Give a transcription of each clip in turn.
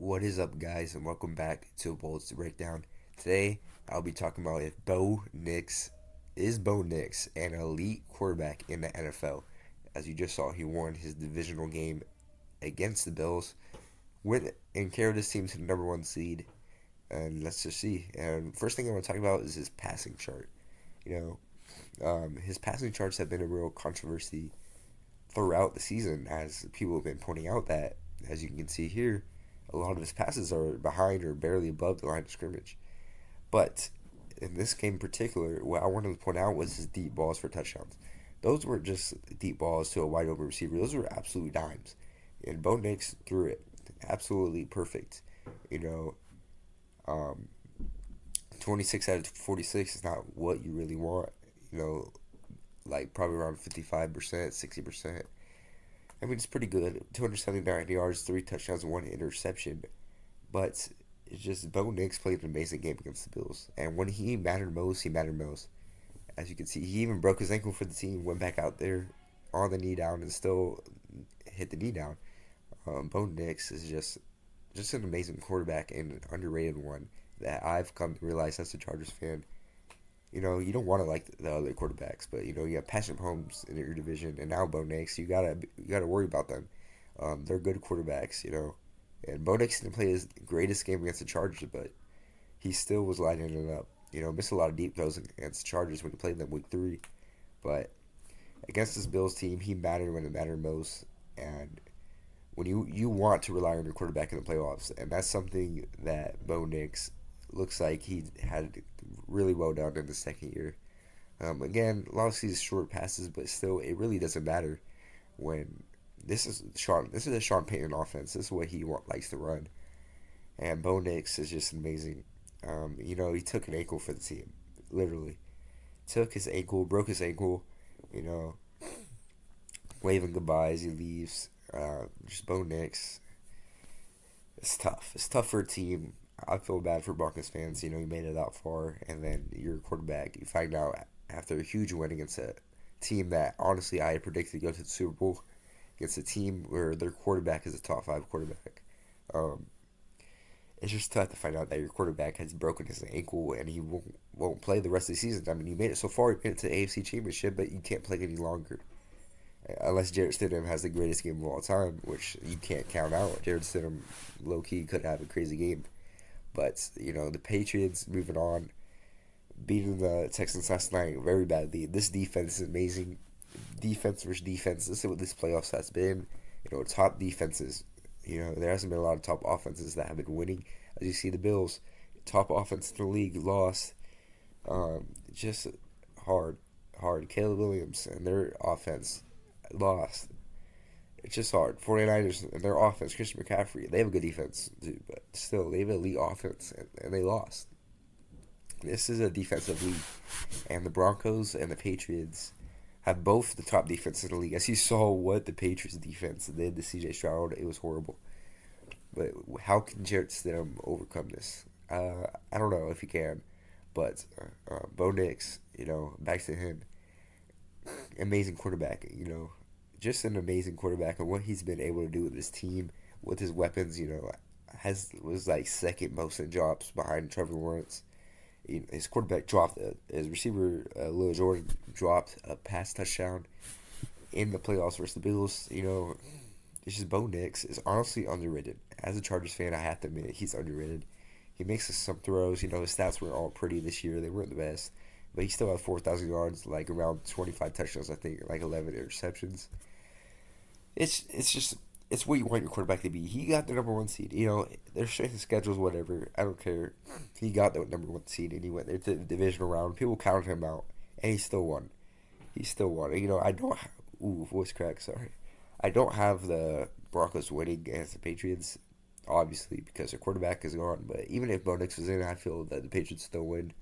What is up, guys, and welcome back to Bullets to Breakdown. Today, I'll be talking about if Bo Nix an elite quarterback in the NFL. As you just saw, he won his divisional game against the Bills, went and carried his team to the number one seed. And let's just see. And first thing I want to talk about is his passing chart. His passing charts have been a real controversy throughout the season, as people have been pointing out that, as you can see here, a lot of his passes are behind or barely above the line of scrimmage. But in this game in particular, what I wanted to point out was his deep balls for touchdowns. Those weren't just deep balls to a wide open receiver. Those were absolute dimes. And Bo Nix threw it absolutely perfect. You know, um, 26 out of 46 is not what you really want. You know, like probably around 55%, 60%. I mean, it's pretty good. 279 yards, 3 touchdowns, 1 interception. But it's just Bo Nix played an amazing game against the Bills. And when he mattered most, he mattered most. As you can see, he even broke his ankle for the team, went back out there on the knee down, and still hit the knee down. Bo Nix is just an amazing quarterback and an underrated one that I've come to realize as a Chargers fan. You don't want to like the other quarterbacks, but you have Patrick Mahomes in your division, and now Bo Nix. You gotta worry about them. They're good quarterbacks. And Bo Nix didn't play his greatest game against the Chargers, but he still was lighting it up. Missed a lot of deep throws against the Chargers when he played them week 3, but against this Bills team, he mattered when it mattered most, and when you want to rely on your quarterback in the playoffs, and that's something that Bo Nix looks like he had really well done in the second year. Again, a lot of these short passes, but still, it really doesn't matter when this is Sean. This is a Sean Payton offense. This is what he likes to run, and Bo Nix is just amazing. He took an ankle for the team, literally took his ankle, broke his ankle. You know, waving goodbye as he leaves. Just Bo Nix. It's tough. It's tough for a team. I feel bad for Broncos fans. You made it that far, and then your quarterback, you find out after a huge win against a team that honestly I had predicted to go to the Super Bowl, against a team where their quarterback is a top 5 quarterback. Um, it's just tough to find out that your quarterback has broken his ankle and he won't play the rest of the season. I mean, you made it so far, you made it to the AFC Championship, but you can't play any longer. Unless Jarrett Stidham has the greatest game of all time, which you can't count out. Jarrett Stidham, low key, could have a crazy game. But, the Patriots moving on, beating the Texans last night very badly. This defense is amazing. Defense versus defense. This is what this playoffs has been. Top defenses. There hasn't been a lot of top offenses that have been winning. As you see, the Bills, top offense in the league, lost. Just hard. Caleb Williams and their offense lost. It's just hard. 49ers and their offense, Christian McCaffrey, they have a good defense too, but still, they have an elite offense, and they lost. This is a defensive league, and the Broncos and the Patriots have both the top defense in the league. As you saw what the Patriots defense did to C.J. Stroud, it was horrible. But how can Jarrett Stidham overcome this? I don't know if he can, but Bo Nix, back to him. Amazing quarterback, just an amazing quarterback, and what he's been able to do with his team, with his weapons, was like second most in drops behind Trevor Lawrence. His quarterback dropped, his receiver, Lil Jordan, dropped a pass touchdown in the playoffs versus the Bills. It's just Bo Nix is honestly underrated. As a Chargers fan, I have to admit he's underrated. He makes some throws. His stats weren't all pretty this year. They weren't the best. But he still had 4,000 yards, like around 25 touchdowns, I think, like 11 interceptions. It's what you want your quarterback to be. He got the number one seed. Their strength of schedules, whatever. I don't care. He got the number one seed, and he went there to the divisional round. People counted him out, and he still won. He still won. I don't. Voice crack. Sorry. I don't have the Broncos winning against the Patriots, obviously, because their quarterback is gone. But even if Bo Nix was in, I feel that the Patriots still win.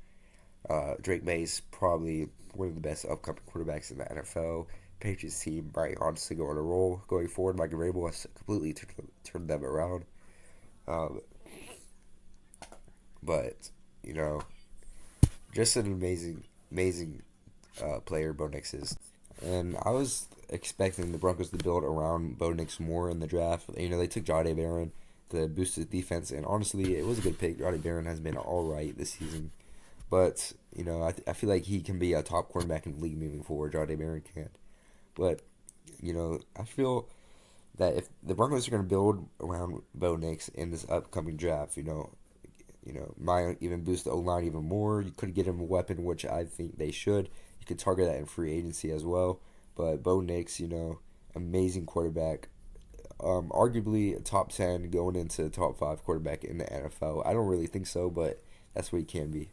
Drake May's probably one of the best upcoming quarterbacks in the NFL. Patriots team might honestly go on a roll going forward. Mike Vrabel has completely turned them around. But just an amazing player Bo Nix is. And I was expecting the Broncos to build around Bo Nix more in the draft. They took Jahdae Barron. to boost his defense. And honestly, it was a good pick. Johnny Barron has been all right this season, but I feel like he can be a top cornerback in the league moving forward. Johnny Barron can, but I feel that if the Broncos are going to build around Bo Nix in this upcoming draft, might even boost the O line even more. You could get him a weapon, which I think they should. You could target that in free agency as well. But Bo Nix, amazing quarterback, arguably a top 10 going into top 5 quarterback in the NFL. I don't really think so, but that's what he can be.